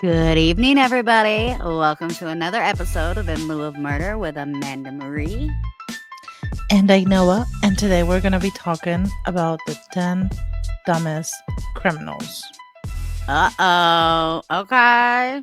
Good evening, everybody. Welcome to another episode of In Lieu of Murder with Amanda Marie. And I Noah, and today we're going to be talking about the 10 dumbest criminals. Okay.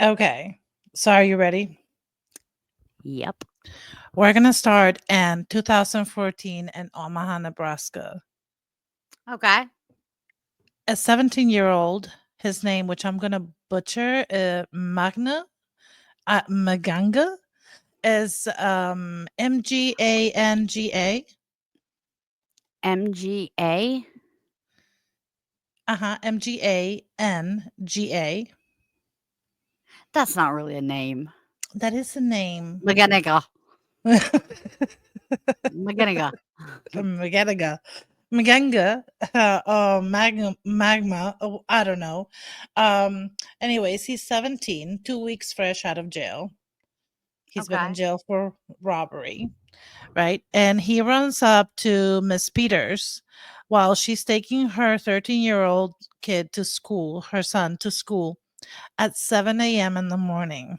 Okay, so are you ready? Yep. We're going to start in 2014 in Omaha, Nebraska. Okay. A 17-year-old, his name, which I'm going to butcher, Maganga, is Mganga. MGA. Mganga. That's not really a name. That is the name. Maganiga. Maganiga. Maganga. Magma. Oh, I don't know. Anyways, he's 17, 2 weeks fresh out of jail. He's been in Okay. jail for robbery, right? And he runs up to Miss Peters while she's taking her 13-year-old kid to school, her son to school at 7 a.m. in the morning,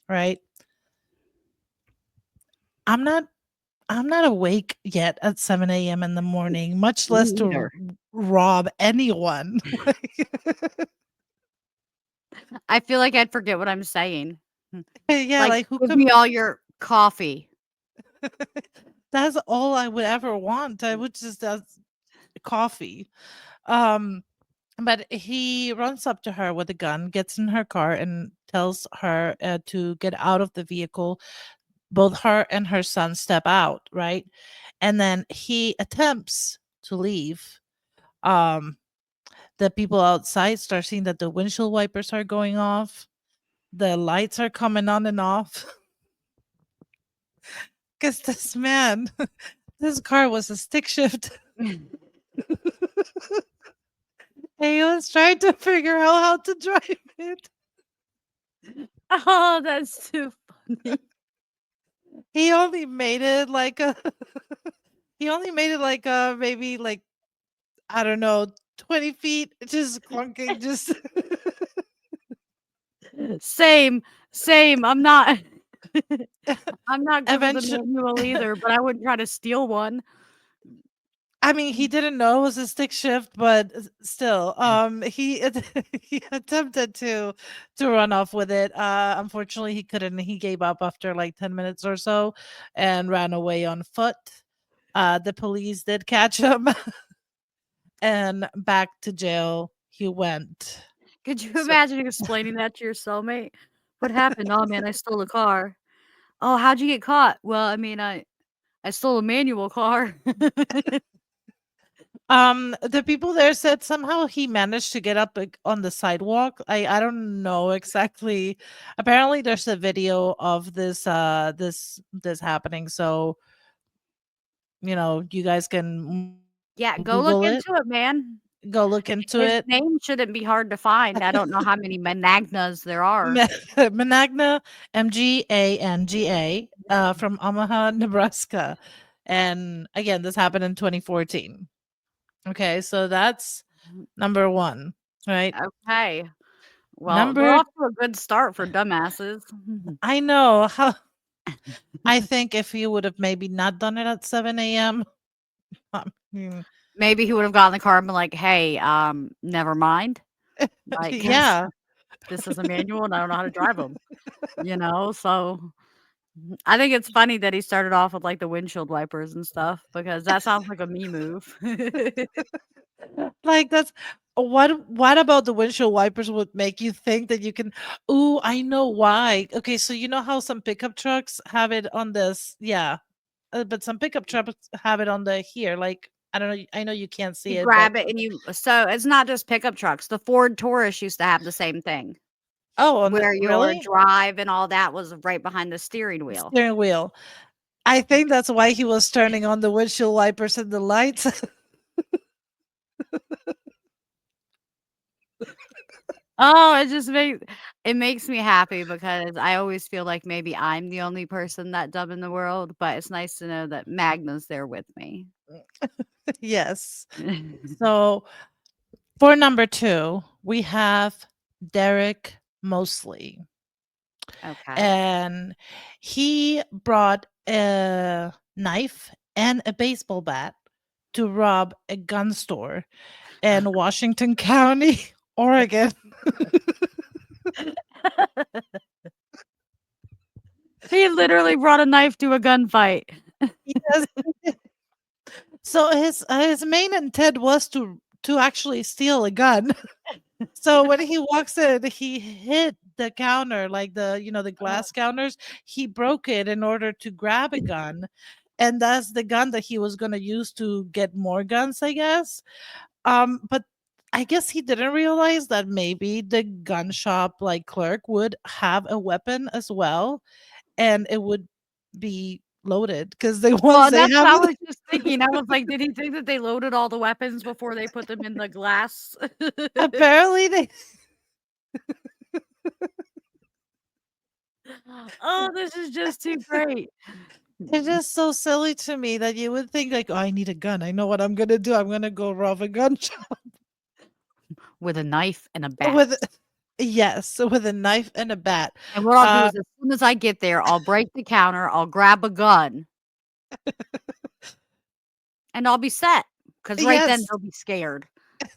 right? I'm not I'm not awake yet at 7 a.m. in the morning, much Me less to either. rob anyone. I feel like I'd forget what I'm saying. Yeah, Like, like who give could me all your coffee. that's all I would ever want. I would just coffee. Um but he runs up to her with a gun, gets in her car and tells her to get out of the vehicle. Both her and her son step out, right? And then he attempts to leave. Um the people outside start seeing that the windshield wipers are going off, the lights are coming on and off. Because this man, this car was a stick shift. He was trying to figure out how to drive it. Oh, that's too funny. He only made it like a he only made it like a maybe like I don't know 20 feet, just clunking, just Same, same. I'm not I'm not good with a eventually. manual either, but I wouldn't try to steal one. I mean, he didn't know it was a stick shift, but still, he he attempted to run off with it. Unfortunately, he couldn't. He gave up after like 10 minutes or so, and ran away on foot. The police did catch him, and back to jail he went. Could you So, imagine explaining that to your cellmate? "What happened?" "Oh, man, I stole a car." "Oh, how'd you get caught?" "Well, I mean, I stole a manual car." the people there said somehow he managed to get up like, on the sidewalk. I don't know exactly. Apparently, there's a video of this happening. So you guys can Yeah, go look Google it, into it, man. go look into His it. name shouldn't be hard to find. I don't know how many Managnas there are. Managna, Mganga, from Omaha, Nebraska, and again, this happened in 2014. Okay, so that's number one, right? Okay. Well, we're Number off to a good start for dumbasses. I know how I think if you would have maybe not done it at 7 AM, I mean, Maybe he would've gotten in the car and been like, "Hey, never mind. Like, 'cause yeah. this is a manual and I don't know how to drive them." You know? So, I think it's funny that he started off with, like, the windshield wipers and stuff because that sounds like a me move. Like, that's what about the windshield wipers would make you think that you can ooh, I know why. Okay, so you know how some pickup trucks have it on this yeah, but some pickup trucks have it on the here, like, I don't know, I know you can't see You it, but grab it and you so it's not just pickup trucks. The Ford Taurus used to have the same thing. Oh, on the where your really? drive and all that was right behind the steering wheel. Steering wheel. I think that's why he was turning on the windshield wipers and the lights. Oh, it makes me happy because I always feel like maybe I'm the only person that dumb in the world, but it's nice to know that Magna's there with me. Yes. So, for number 2, we have Derek Mosley, Okay. and he brought a knife and a baseball bat to rob a gun store in Washington County, Oregon. He literally brought a knife to a gunfight. Yes. So his main intent was to actually steal a gun. So when he walks in, he hit the counter, like the Uh, glass counters. He broke it in order to grab a gun, and that's the gun that he was gonna use to get more guns, I guess. But I guess he didn't realize that maybe the gun shop like clerk would have a weapon as well, and it would be loaded because the ones well, they that's what have I was just thinking. I was like, did he think that they loaded all the weapons before they put them in the glass? apparently they Oh, this is just too great. it's just so silly to me that you would think like, "Oh, I need a gun. I know what I'm gonna do. I'm gonna go rob a gun shop With a knife and a bat. with yes, with a knife and a bat." And what I'll do Uh, is as soon as I get there, I'll break the counter, I'll grab a gun, and I'll be set. Cause right then yes, they'll be scared.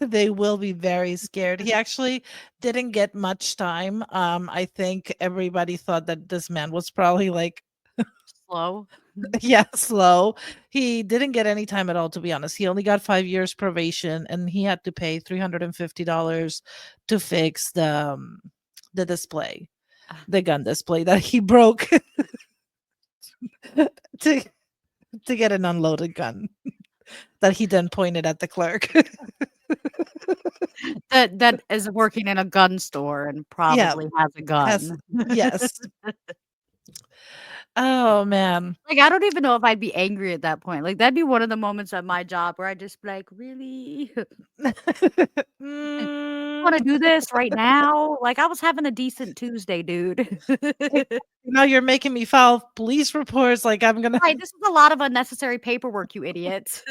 they will be very scared. He actually didn't get much time. I think everybody thought that this man was probably like, Slow. yeah, slow. He didn't get any time at all, to be honest. He only got 5 years probation, and he had to pay $350 to fix the display, the gun display that he broke to to get an unloaded gun that he then pointed at the clerk. That is working in a gun store and Yeah, probably has a has gun. yes. Oh, man. Like, I don't even know if I'd be angry at that point. Like, that'd be one of the moments at my job where I'd just be like, "Really? Wanna Mm, do this right now?" Like, I was having a decent Tuesday, dude. exactly, now you're making me file police reports, like, I'm gonna Right, this is a lot of unnecessary paperwork, you idiots.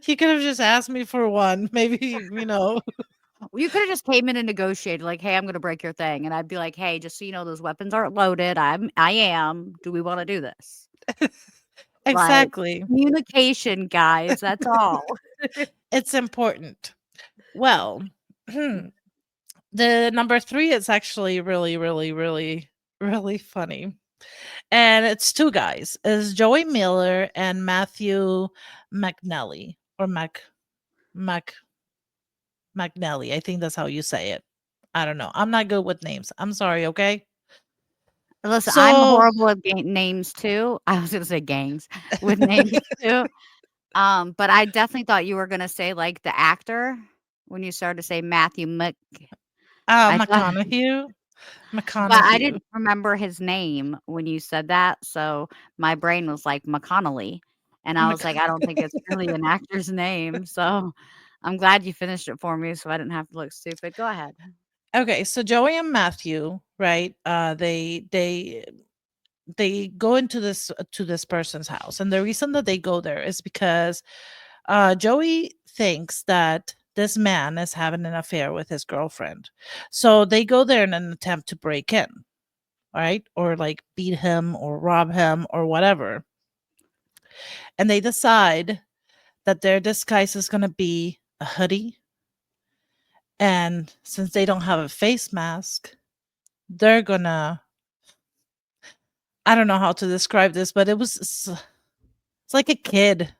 he could have just asked me for one, maybe, Well, you coulda just came in and negotiated, like, "Hey, I'm gonna break your thing," and I'd be like, "Hey, just so you know, those weapons aren't loaded. I am. Do we wanna do this?" Like, exactly. communication, guys, that's all. It's important. Well, the number 3 is actually really, really, really, really funny. And it's 2 guys. It's Joey Miller and Matthew McNally or Mac McNally. I think that's how you say it. I don't know. I'm not good with names. I'm sorry, okay? Listen, I'm So, horrible at names too. I was gonna say gangs with names too. But I definitely thought you were gonna say, like, the actor when you started to say Matthew Mc I thought McConaughey, but I McConaughey. didn't remember his name when you said that, so my brain was like McConnelly, and I was like, I don't think it's really an actor's name, so I'm glad you finished it for me so I didn't have to look stupid. Go ahead. Okay, so Joey and Matthew, right? They go into this to this person's house, and the reason that they go there is because Joey thinks that this man is having an affair with his girlfriend. So they go there in an attempt to break in, right? Or like beat him or rob him or whatever. And they decide that their disguise is going to be a hoodie. And since they don't have a face mask, they're going to, I don't know how to describe this, but it's like a kid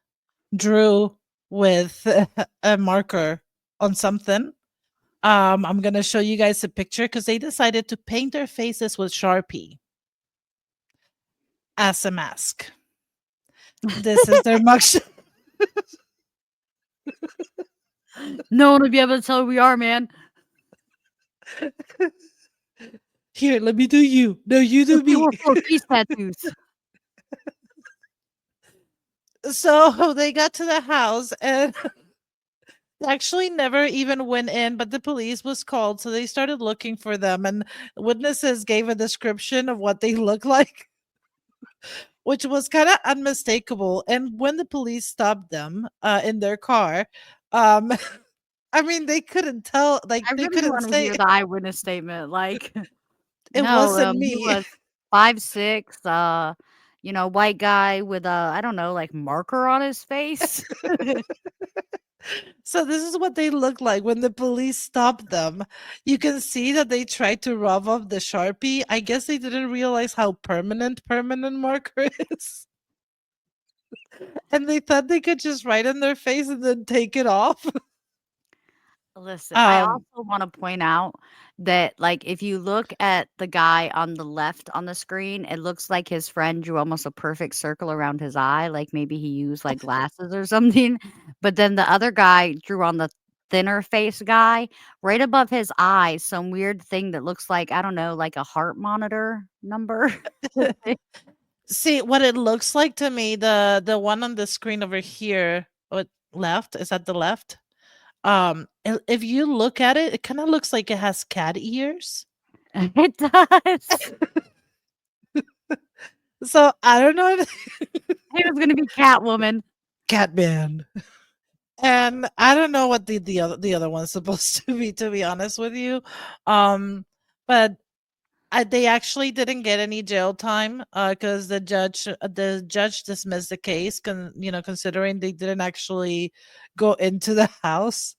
drew with a marker on something. I'm gonna show you guys a picture because they decided to paint their faces with Sharpie as a mask. This is their mugshot. No one will be able to tell who we are, man. Here, let me do you. No, you We'll do see me. what for face tattoos. So they got to the house and they actually never even went in, but the police was called. So they started looking for them, and witnesses gave a description of what they look like, which was kind of unmistakable. And when the police stopped them in their car, um, I mean, they couldn't tell, like, I they really couldn't wanna say hear the eyewitness statement, like, it no, wasn't he me. was 5'6", white guy with a, I don't know, like, marker on his face. So this is what they look like when the police stopped them. You can see that they tried to rub off the Sharpie. I guess they didn't realize how permanent marker is. And they thought they could just write on their face and then take it off. Listen, I Um, also wanna point out that, like, if you look at the guy on the left on the screen, it looks like his friend drew almost a perfect circle around his eye, like, maybe he used, like, glasses or something, but then the other guy drew on the thinner face guy, right above his eye, some weird thing that looks like, I don't know, like a heart monitor number. See what it looks like to me. The one on the screen over here, what left is at the left. If you look at it, it kind of looks like it has cat ears. It does. So I don't know if It was gonna be Catwoman. Catman. And I don't know what the other one's supposed to be honest with you. Um, but they actually didn't get any jail time because the judge dismissed the case, considering they didn't actually go into the house.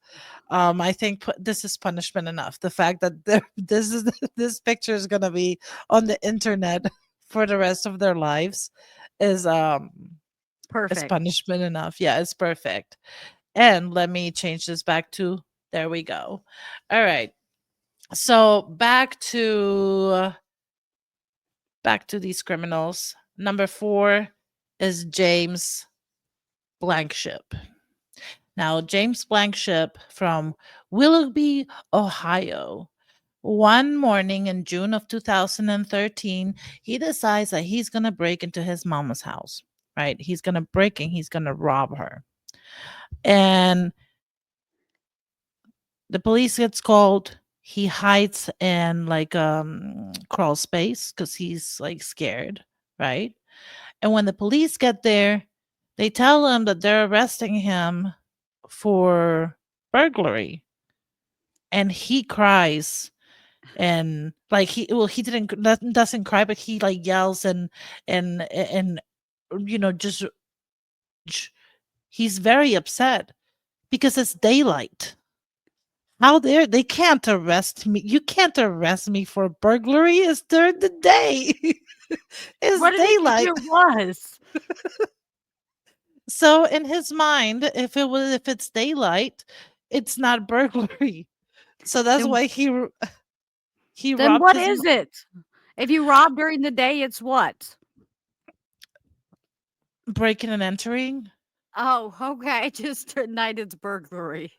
I think this is punishment enough. The fact that this is this picture is gonna be on the internet for the rest of their lives is is Perfect. punishment enough. Yeah, it's perfect. And let me change this back to there we go. All right. So back to these criminals. Number 4 is James Blankship. Now, James Blankship from Willoughby, Ohio. One morning in June of 2013, he decides that he's going to break into his mama's house, right? He's going to break and he's going to rob her. And the police gets called. He hides in like crawl space because he's like scared, right? And when the police get there, they tell him that they're arresting him for burglary. And he cries, and like he doesn't cry, but he like yells and just he's very upset because it's daylight. How dare they can't arrest me? You can't arrest me for burglary. It's during the day. It's What did he think daylight. it was? So in his mind, if it's daylight, it's not burglary. So that's Then why he then robbed what his is it? If you rob during the day, it's what? breaking and entering. Oh, okay, just tonight it's burglary.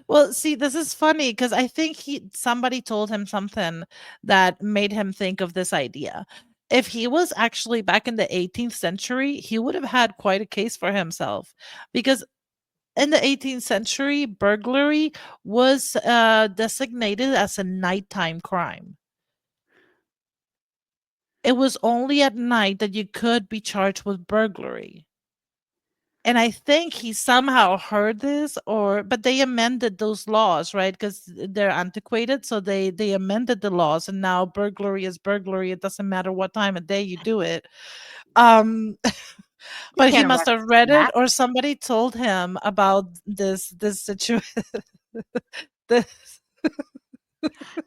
Well, see, this is funny because I think somebody told him something that made him think of this idea. If he was actually back in the 18th century, he would have had quite a case for himself because in the 18th century, burglary was designated as a nighttime crime. It was only at night that you could be charged with burglary. And I think he somehow heard this, but they amended those laws, right? Because they're antiquated, so they amended the laws, and now burglary is burglary. It doesn't matter what time of day you do it. Um, You but he can't must arrest have me read for it, that. or somebody told him about this situation. this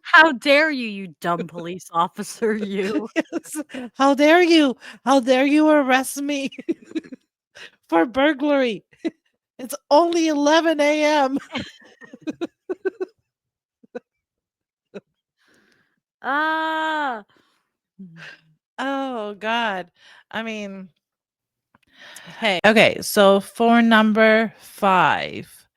How dare you, you dumb police officer, you. yes. How dare you? How dare you arrest me for burglary? It's only 11 a.m. Ah. Oh God. I mean, hey. Okay, so for number 5,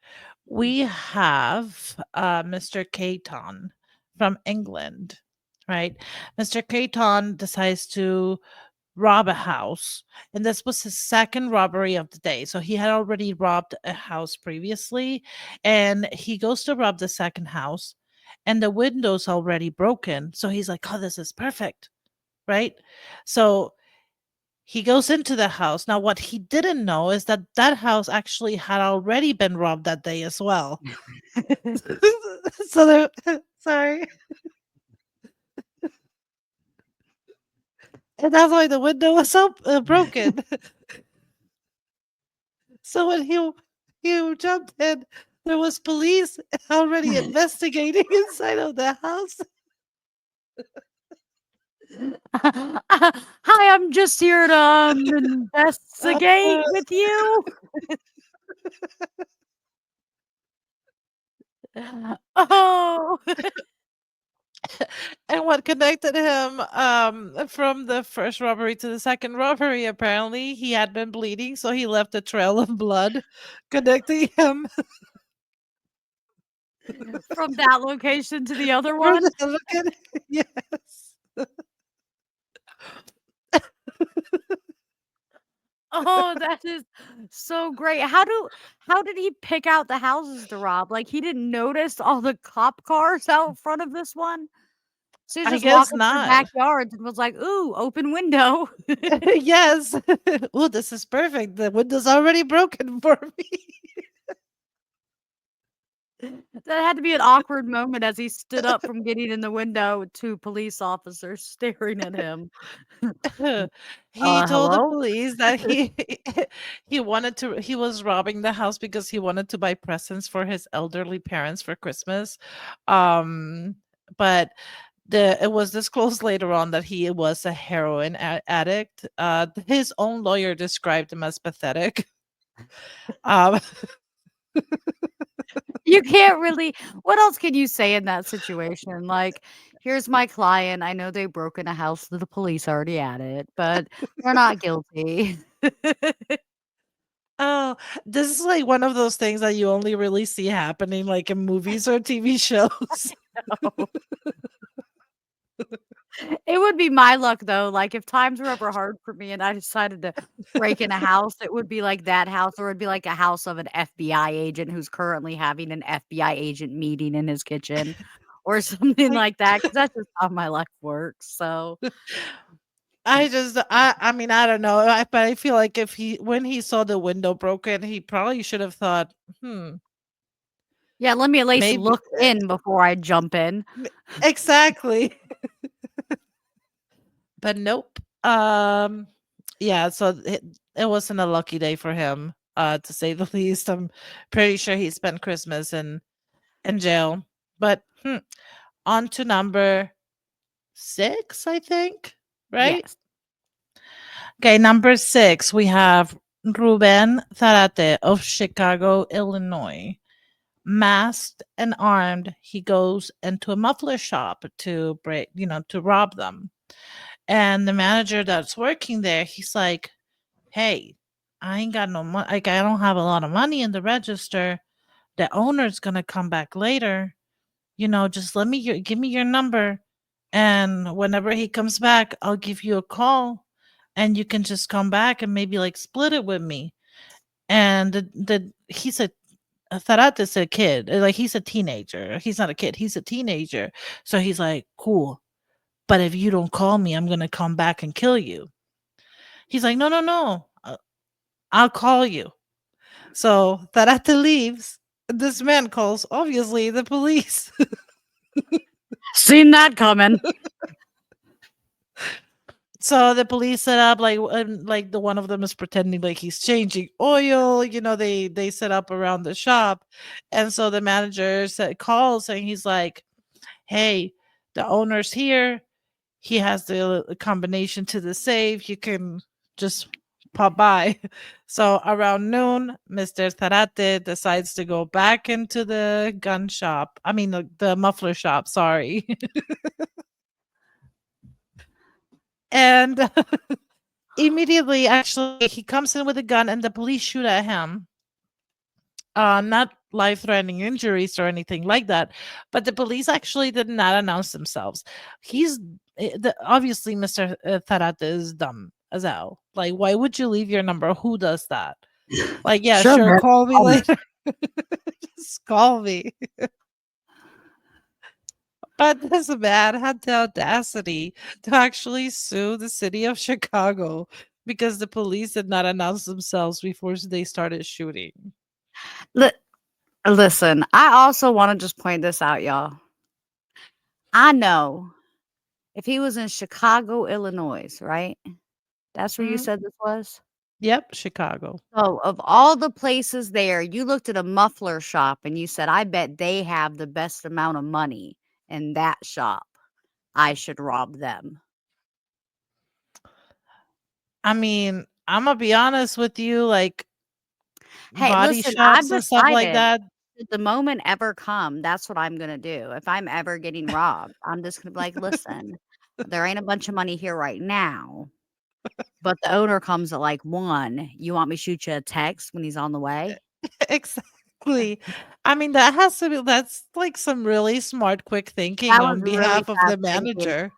We have Mr. Caton from England, right? Mr. Caton decides to rob a house, and this was his second robbery of the day. So he had already robbed a house previously, and he goes to rob the second house, and the window's already broken. So he's like, "Oh, this is perfect." Right? So he goes into the house. Now, what he didn't know is that that house actually had already been robbed that day as well. So there sorry. And that's why the window was so broken. So when he jumped in, there was police already investigating inside of the house. Hi, I'm just here to investigate with you. Oh, And what connected him from the first robbery to the second robbery, apparently he had been bleeding, so he left a trail of blood connecting him from that location to the other from one. the look at yes. Oh, that is so great. How did he pick out the houses to rob? Like, he didn't notice all the cop cars out front of this one? So he's I just guess walking through not. backyards and was like, "Ooh, open window." Yes. Oh, this is perfect. The window's already broken for me. That had to be an awkward moment as he stood up from getting in the window with 2 police officers staring at him. He told the Hello?" police that he was robbing the house because he wanted to buy presents for his elderly parents for Christmas. But it was disclosed later on that he was a heroin addict. His own lawyer described him as pathetic. Um, You can't really what else can you say in that situation? Like, "Here's my client, I know they broke in a house, the police already at it, but they're not guilty." oh, this is like one of those things that you only really see happening like in movies or TV shows. Oh. It would be my luck though, like, if times were ever hard for me and I decided to break in a house, it would be like that house, or it'd be like a house of an FBI agent who's currently having an FBI agent meeting in his kitchen or something Like like that, because that's just how my life works, so I mean, I don't know, but I feel like if he when he saw the window broken, he probably should have thought, "Hmm, yeah, let me at least maybe" look in before I jump in. m exactly. But nope. Yeah, so it wasn't a lucky day for him, to say the least. I'm pretty sure he spent Christmas in jail. But, on to number 6, I think, right? Yes. Okay, number 6, we have Ruben Zarate of Chicago, Illinois. Masked and armed, he goes into a muffler shop to to rob them. And the manager that's working there, he's like, "Hey, I ain't got no money. Like, I don't have a lot of money in the register. The owner's gonna come back later. Just give me your number, and whenever he comes back, I'll give you a call, and you can just come back and maybe like split it with me." And he's a Tarat is a kid. Like he's a teenager. He's not a kid. He's a teenager. So he's like, "Cool. But if you don't call me, I'm gonna come back and kill you." He's like, "No, no, no. I'll call you." So Tarate leaves. This man calls, obviously, the police. Seen that coming. So the police set up like the one of them is pretending like he's changing oil. They set up around the shop, and so the manager calls and he's like, "Hey, the owner's here. He has the combination to the safe. You can just pop by." So around noon, Mr. Zarate decides to go back into the gun shop. I mean, the muffler shop, sorry. And immediately, actually, he comes in with a gun and the police shoot at him. Not life-threatening injuries or anything like that. But the police actually did not announce themselves. He's obviously Mr. Tarat is dumb as hell. Like, why would you leave your number? Who does that? Like, yeah, Sure, sure, man. call me Call me. later. Just call me. But this man had the audacity to actually sue the city of Chicago because the police did not announce themselves before they started shooting. Li Listen, I also wanna just point this out, y'all. I know if he was in Chicago, Illinois, right? That's where you Mhm. said this was? Yep, Chicago. So, of all the places there, you looked at a muffler shop and you said, "I bet they have the best amount of money in that shop. I should rob them." I mean, Imma be honest with you, like, Hey, body listen, I've shops and stuff like decided, that. should the moment ever come, that's what I'm gonna do. If I'm ever getting robbed, I'm just gonna be like, "Listen, there ain't a bunch of money here right now, but the owner comes at, like, 1. You want me to shoot you a text when he's on the way?" Exactly. I mean, that has to be that's, like, some really smart, quick thinking That was on really behalf of fast the thinking. manager.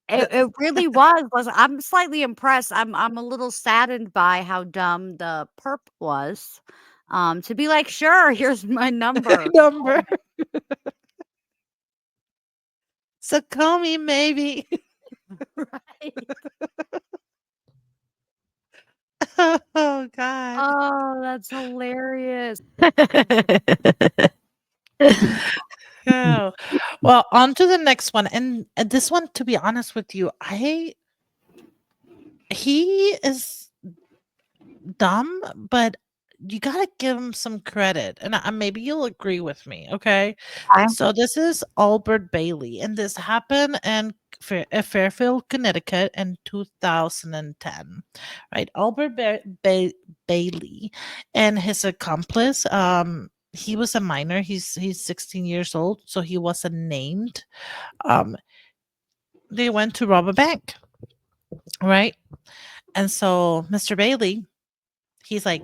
It really was I'm slightly impressed. I'm a little saddened by how dumb the perp was, to be like, "Sure, here's my number." Number. So call me maybe. Right. Oh god. Oh, that's hilarious. Oh. Well, on to the next one, and this one, to be honest with you, I he is dumb, but you gotta give him some credit, and maybe you'll agree with me, okay? Okay. So this is Albert Bailey, and this happened in Fairfield, Connecticut in 2010, right? Albert Bailey and his accomplice, he was a minor. He's 16 years old, so he wasn't named. Um, they went to rob a bank, right? And so Mr. Bailey, he's like,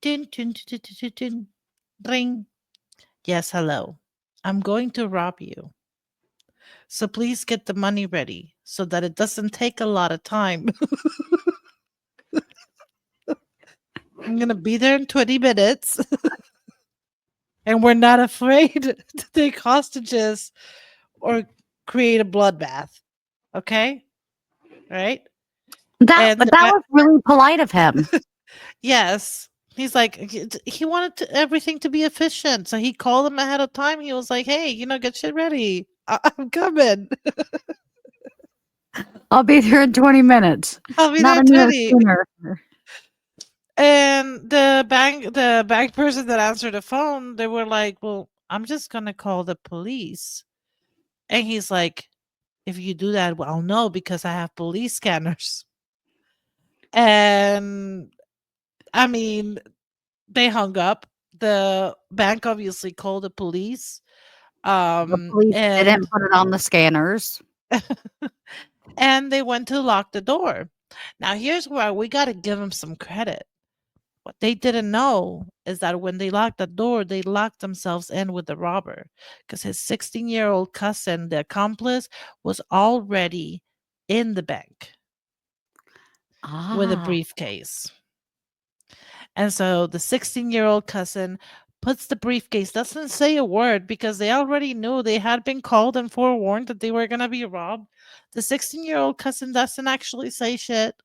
dun, dun, dun, dun, dun, dun, ring. Yes, hello. I'm going to rob you. So please get the money ready so that it doesn't take a lot of time. I'm going to be there in 20 minutes and we're not afraid to take hostages or create a bloodbath. Okay? Right? And That was really polite of him. yes, he's like he wanted everything to be efficient. So he called him ahead of time. He was like, "Hey, get shit ready. I'm coming. "I'll be there in 20 minutes, I'll be not there a in minute 20." sooner." And the bank person that answered the phone, they were like, "Well, I'm just gonna call the police." And he's like, "If you do that, well, I'll know because I have police scanners." And I mean, they hung up. The bank obviously called the police. The police And didn't put it on the scanners. and they went to lock the door. Now, here's where we got to give them some credit. What they didn't know is that when they locked the door, they locked themselves in with the robber because his 16-year-old cousin, the accomplice, was already in the bank with a Ah. briefcase. And so the 16-year-old cousin puts the briefcase, doesn't say a word because they already knew they had been called and forewarned that they were going to be robbed. The 16-year-old cousin doesn't actually say shit.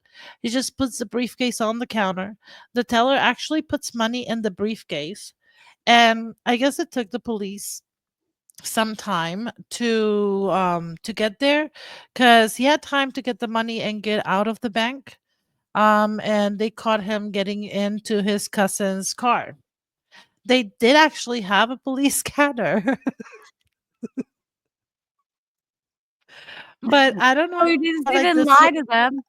He just puts the briefcase on the counter. The teller actually puts money in the briefcase. And I guess it took the police some time to get there because he had time to get the money and get out of the bank, and they caught him getting into his cousin's car. They did actually have a police scanner, but I don't Oh, know, he like, didn't this lie to them.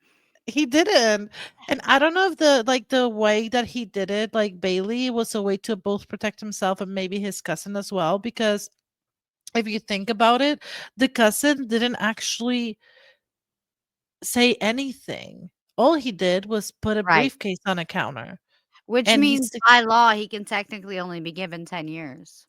he didn't, and I don't know if the way that he did it, like, Bailey, was a way to both protect himself and maybe his cousin as well, because if you think about it, the cousin didn't actually say anything. All he did was put a Right. briefcase on a counter. Which and means by law, he can technically only be given 10 years.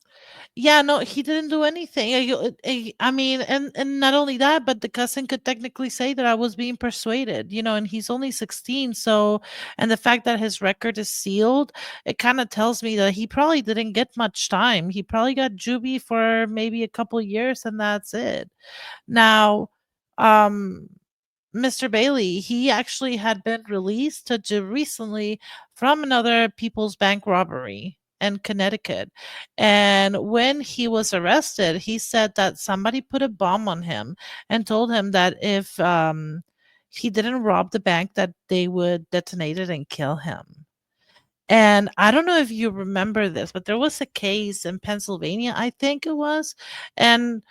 yeah, no, he didn't do anything. I mean, and not only that, but the cousin could technically say that I was being persuaded, and he's only 16. So, and the fact that his record is sealed, it kind of tells me that he probably didn't get much time. He probably got juvie for maybe a couple years, and that's it. Now, um, Mr. Bailey, he actually had been released recently from another People's Bank robbery in Connecticut. And when he was arrested, he said that somebody put a bomb on him and told him that if he didn't rob the bank, that they would detonate it and kill him. And I don't know if you remember this, but there was a case in Pennsylvania, I think it was. And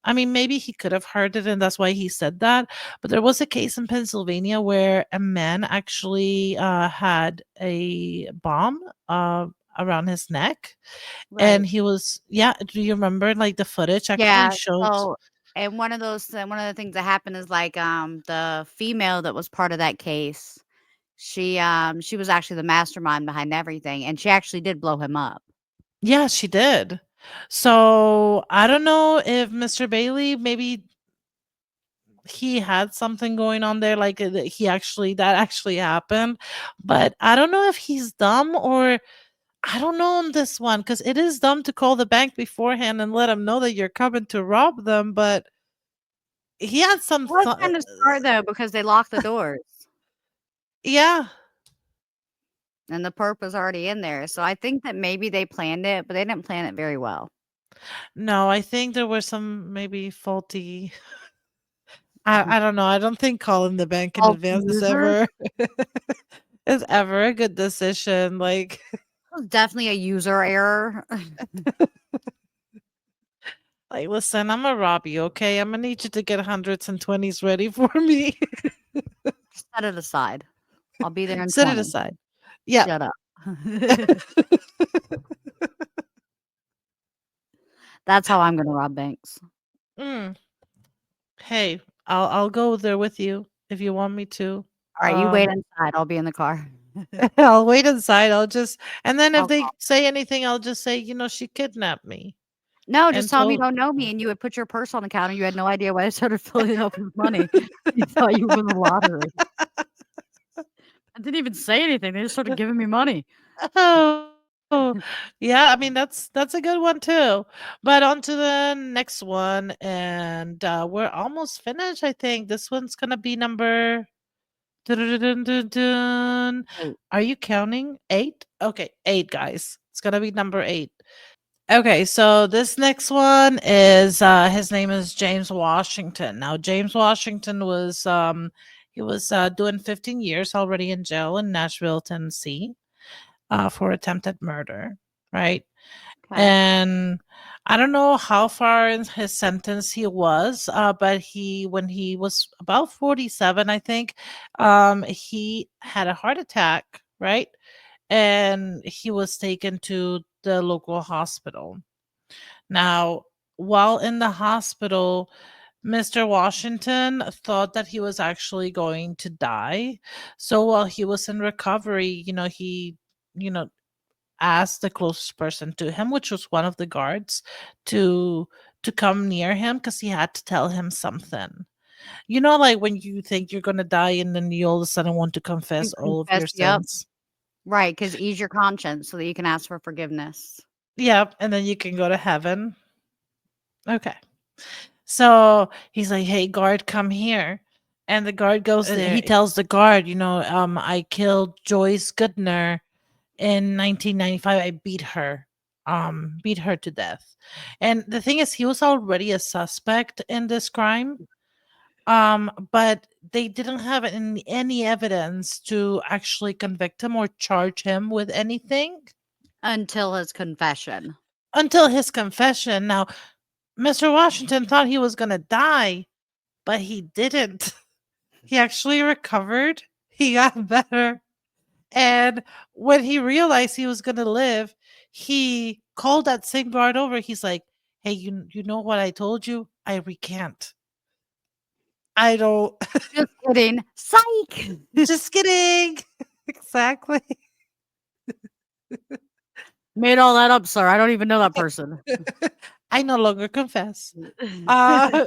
I mean, maybe he could have heard it and that's why he said that. But there was a case in Pennsylvania where a man actually had a bomb around his neck. And Right. he was, yeah, do you remember like the footage actually Yeah, showed? so and one of the things that happened is, like, the female that was part of that case, she was actually the mastermind behind everything, and she actually did blow him up. Yeah, she did. So I don't know if Mr. Bailey maybe he had something going on there, like, that actually happened, but I don't know if he's dumb or I don't know on this one because it is dumb to call the bank beforehand and let them know that you're coming to rob them, but he had some It was kinda smart, though, because they locked the doors, yeah. and the perp was already in there, so I think that maybe they planned it, but they didn't plan it very well. No, I think there were some maybe faulty I don't know, I don't think calling the bank in Faulty advance is users? ever is ever a good decision, like It was definitely a user error. like, "Listen, Imma rob you, okay? Imma need you to get hundreds and 20s ready for me." Just set it aside. I'll be there in Set it 20. aside. Yeah. Shut up. That's how I'm gonna rob banks. Mm. Hey, I'll go there with you if you want me to. Alright, you wait inside, I'll be in the car. I'll wait inside. And then if I'll they call. say anything, I'll just say, she kidnapped me No, just and tell 'em you told don't know me and you would put your purse on the counter, you had no idea why I started filling it up with money. You thought you won the lottery. I didn't even say anything, they just started giving me money. Oh, yeah, I mean, that's a good one too. But on to the next one, and, we're almost finished, I think. This one's gonna be number dun, dun, dun, dun, dun. Wait, Are you counting? 8? Okay, 8, guys. It's gonna be number 8. Okay, so this next one is his name is James Washington. Now James Washington was he was doing 15 years already in jail in Nashville, Tennessee, for attempted murder, right? okay. And I don't know how far in his sentence he was, but when he was about 47, I think, he had a heart attack, right? And he was taken to the local hospital. Now, while in the hospital, Mr. Washington thought that he was actually going to die. So while he was in recovery, he, you know, asked the closest person to him, which was one of the guards, to to come near him because he had to tell him something. Like when you think you're gonna die and then you all of a sudden want to You confess all of confess, your yep. sins. Right, 'cause ease your conscience so that you can ask for forgiveness. Yep, and then you can go to heaven. Okay. So he's like, "Hey, guard, come here." And the guard goes there. He tells the guard, I killed Joyce Goodner in 1995. I beat her to death. And the thing is, he was already a suspect in this crime. But they didn't have any evidence to actually convict him or charge him with anything Until his confession. until his confession. Now, Mr. Washington thought he was going to die, but he didn't. He actually recovered. He got better. And when he realized he was going to live, he called that same guard over. He's like, "Hey, you know what I told you? I recant. I don't." Just kidding. Psych! Just kidding. Exactly. Made all that up, sir. I don't even know that person. I no longer confess. Uh,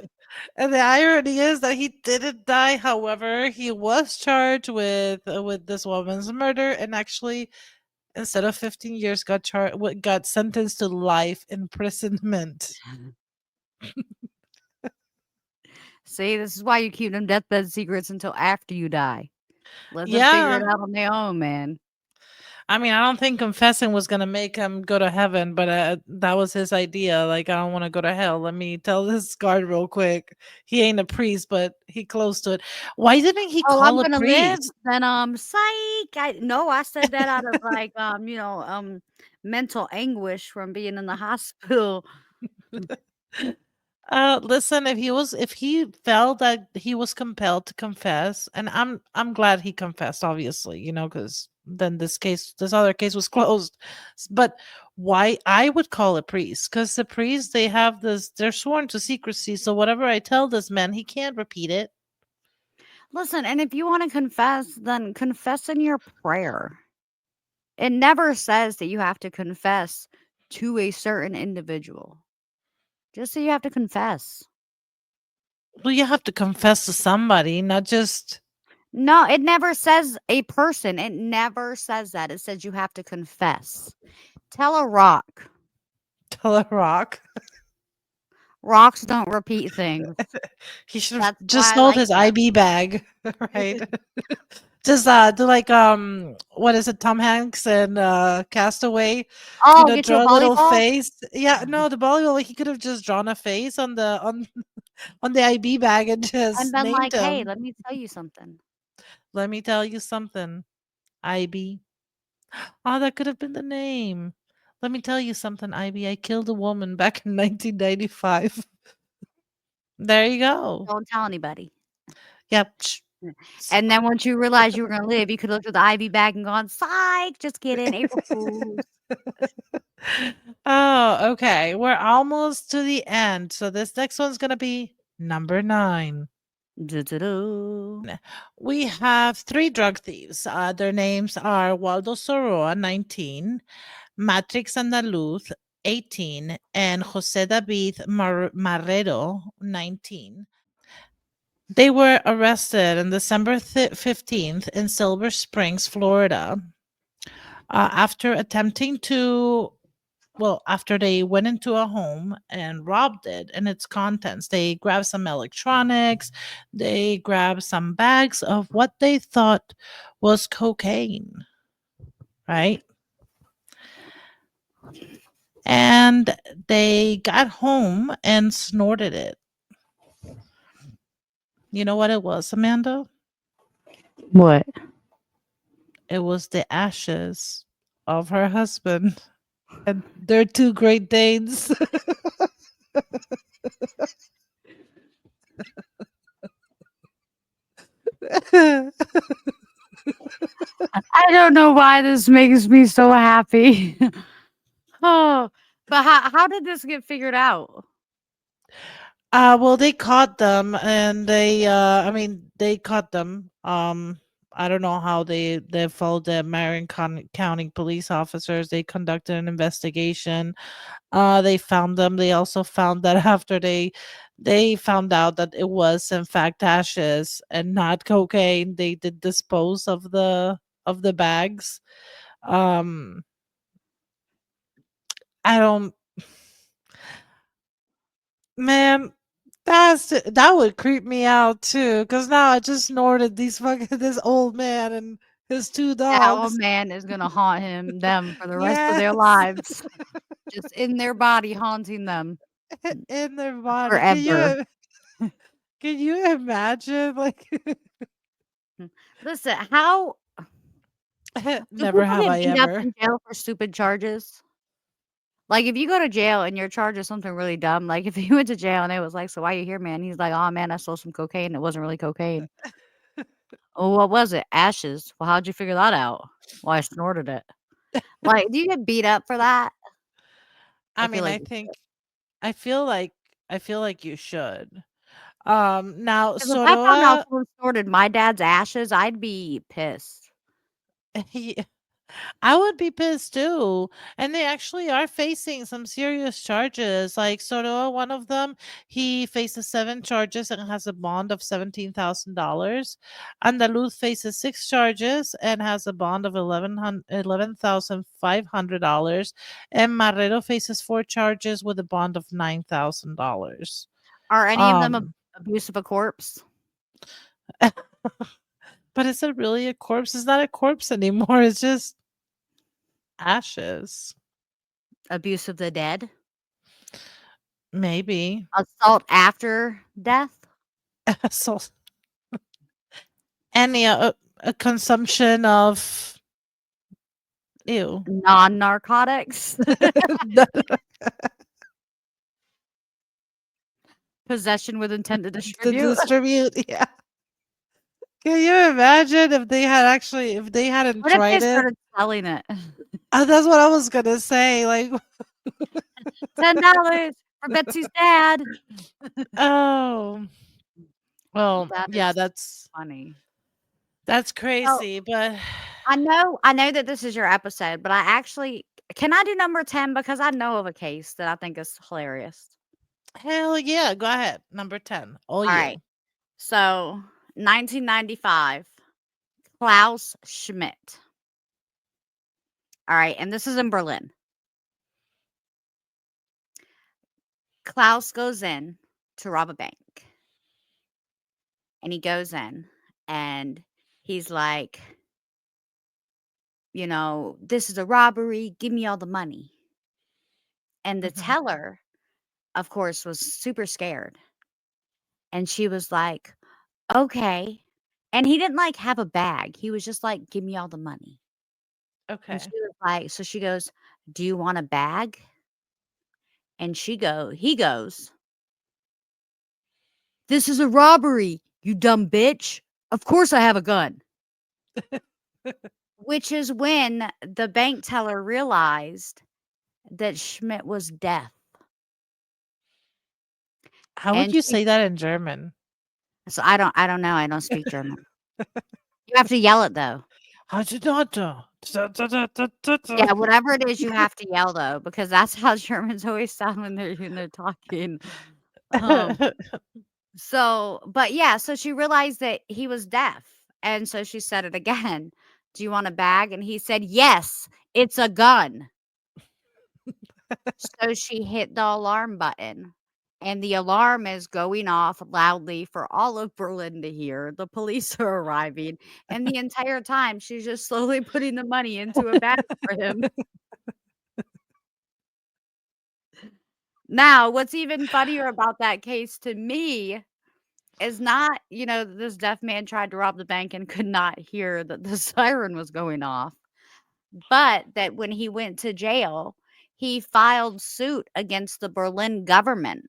and the irony is that he didn't die. However, he was charged with this woman's murder, and actually, instead of 15 years, got sentenced to life imprisonment. See, this is why you keep them deathbed secrets until after you die. Let them figure it Yeah, out on their own, man. I mean, I don't think confessing was gonna make him go to heaven, but that was his idea. Like, I don't want to go to hell. Let me tell this guard real quick. He ain't a priest, but he close to it. Why didn't he "Oh, I'm call a gonna live?" priest? Then, psych. I said that out of, like, mental anguish from being in the hospital. Listen, if he felt that he was compelled to confess, and I'm glad he confessed, obviously, because then this other case was closed. But why I would call a priest? Because the priests they're sworn to secrecy, so whatever I tell this man, he can't repeat it. Listen, and if you wanna confess, then confess in your prayer. It never says that you have to confess to a certain individual. Just say you have to confess. Well, you have to confess to somebody, not just No, it never says a person. It never says that. It says you have to confess. Tell a rock. tell a rock. Rocks don't repeat things. He should have That's just why I sold like his them. IB bag, right? Just do like what is it, Tom Hanks and Castaway, Oh, get you a draw a little volleyball? face. Yeah, no, the volleyball, he could have just drawn a face on the on the IB bag and And just been named like, "Hey, him. let me tell you something." Let me tell you something. IB. Oh, that could have been the name. Let me tell you something, IB. I killed a woman back in 1995. There you go. Don't tell anybody. Yep. And then once you realized you were gonna live, you could look at the Ivy bag and gone, "Psych, just kidding, April Fools." Oh, okay. We're almost to the end. So this next one's going to be number 9. Do-do-do. We have 3 drug thieves. Their names are Waldo Soroa, 19, Matrix Andaluz, 18, and Jose David Marrero, 19. They were arrested on December 15th in Silver Springs, Florida, after attempting to after they went into a home and robbed it and its contents. They grabbed some electronics, they grabbed some bags of what they thought was cocaine, right? And they got home and snorted it. You know what it was, Amanda? What? It was the ashes of her husband and their 2 Great Danes. I don't know why this makes me so happy. Oh, but how did this get figured out? Well, they caught them and I mean, they caught them. I don't know how they followed the Marion County police officers. They conducted an investigation. They found them. They also found that after they found out that it was in fact ashes and not cocaine, they did dispose of the bags. Um, I don't Man, that would creep me out too, cause now I just snorted this old man and his 2 That old dogs. man is gonna haunt them for the rest of their Yes, lives, just in their body haunting them in their body. forever. Can you imagine, like Listen, how do never people have get I beat up ever. in jail for stupid charges? Like, if you go to jail and you're charged with something really dumb, like, if you went to jail and it was like, "So why you here, man?" He's like, "Oh, man, I stole some cocaine. It wasn't really cocaine." "Oh, what was it?" "Ashes." "Well, how'd you figure that out?" "Well, I snorted it." Like, do you get beat up for that? I I feel mean, like you should. I feel like I feel like you should. Now 'Cause if I found out Soroa someone snorted my dad's ashes, I'd be pissed. I would be pissed too. And they actually are facing some serious charges. Like Soto, one of them, he faces 7 charges and has a bond of $17,000. Andaluz faces 6 charges and has a bond of $11,500. And Marrero faces 4 charges with a bond of $9,000. Are any of them Um, abuse of a corpse? but is it really a corpse? It's not a corpse anymore. It's just ashes. Abuse of the dead? Maybe. Assault after death? So any a consumption of ew. Non-narcotics? Possession with intent to To distribute? distribute, yeah. Can you imagine if they hadn't What if they tried it? started selling it? That's what I was gonna say, like, $10 for Betsy's dad. oh, well, That yeah, is that's funny. that's So, crazy, but I know that this is your episode, but I actually can I do number 10 because I know of a case that I think is hilarious. hell yeah, go ahead. Number 10. All Alright. you. So, 1995, Klaus Schmidt. Alright, and this is in Berlin. Klaus goes in to rob a bank. And he goes in and he's like, "This is a robbery. Give me all the money." And the Mhm. teller, of course, was super scared. And she was like, "Okay." And he didn't like have a bag. He was just like, "Give me all the money." And she Okay. was like, so she goes, "Do you want a bag?" And he goes, "This is a robbery, you dumb bitch. Of course I have a gun." Which is when the bank teller realized that Schmidt was deaf. How would And you she say that in German? so I don't know, I don't speak German. You have to yell it though. Yeah, whatever it is, you have to yell though, because that's how Germans always sound when they're talking. Um, but yeah, so she realized that he was deaf, and so she said it again. "Do you want a bag?" And he said, "Yes, it's a gun." So she hit the alarm button, and the alarm is going off loudly for all of Berlin to hear. The police are arriving, and the entire time she's just slowly putting the money into a bag for him. Now, what's even funnier about that case to me is not, this deaf man tried to rob the bank and could not hear that the siren was going off, but that when he went to jail, he filed suit against the Berlin government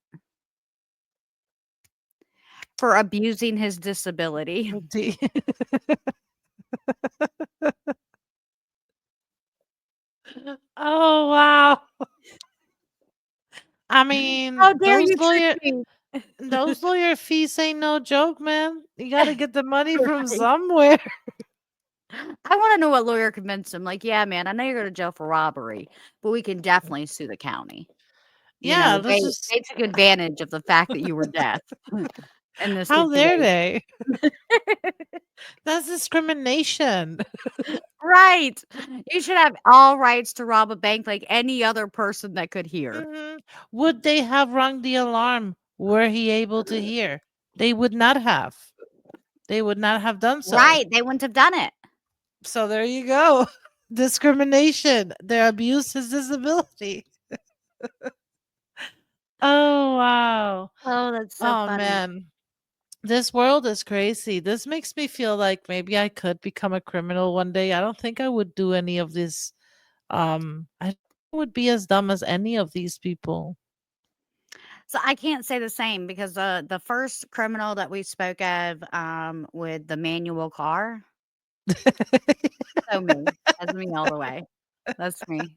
for abusing his disability. D Oh, wow. I mean, How dare you trick me? those lawyer fees ain't no joke, man. You gotta get the money from Right. somewhere. I wanna know what lawyer convinced him, like, "Yeah, man, I know you're going to jail for robbery, but we can definitely sue the county." Yeah, let's They just they took advantage of the fact that you were deaf in this how dare situation. they? That's discrimination. Right. You should have all rights to rob a bank like any other person that could hear. Mhm. Would they have rung the alarm were he able to hear? They would not have. They would not have done so. Right, they wouldn't have done it. So there you go. Discrimination. Their abuse is disability. Oh, wow. Oh, that's so Oh, funny. man. This world is crazy. This makes me feel like maybe I could become a criminal one day. I don't think I would do any of this. I would be as dumb as any of these people. So I can't say the same because the first criminal that we spoke of, with the manual car, so me. That's me all the way. That's me.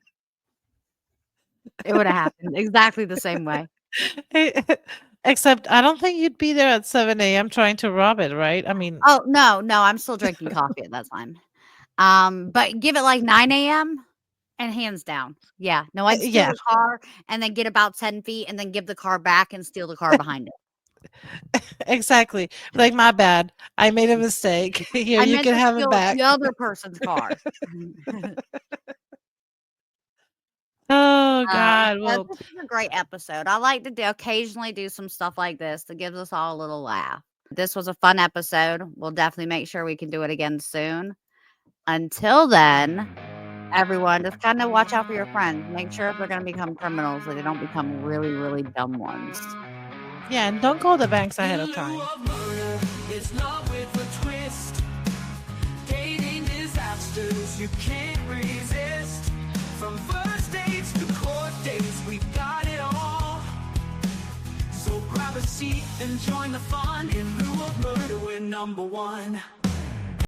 It would have happened exactly the same way. Except I don't think you'd be there at 7 a.m. trying to rob it, right? I mean, Oh, no, no, I'm still drinking coffee at that time. But give it like 9 a.m. and hands down. Yeah. No, I'd steal Yeah, the car and then get about 10 feet and then give the car back and steal the car behind it. exactly. Like, "My bad. I made a mistake. Here, I you meant can to have it steal back." the other person's car. Oh god, Yeah, well, this is a great episode. I like to occasionally do some stuff like this that gives us all a little laugh. This was a fun episode. We'll definitely make sure we can do it again soon. Until then, everyone, just kind of watch out for your friends. Make sure if they're going to become criminals that they don't become really, really dumb ones. yeah, and don't call the banks In ahead of lieu time. of murder, it's love with a twist. Dating disasters you can't resist. From first dates to court dates, we've got it all. So grab a seat and join the fun. In lieu of murder, we're number one.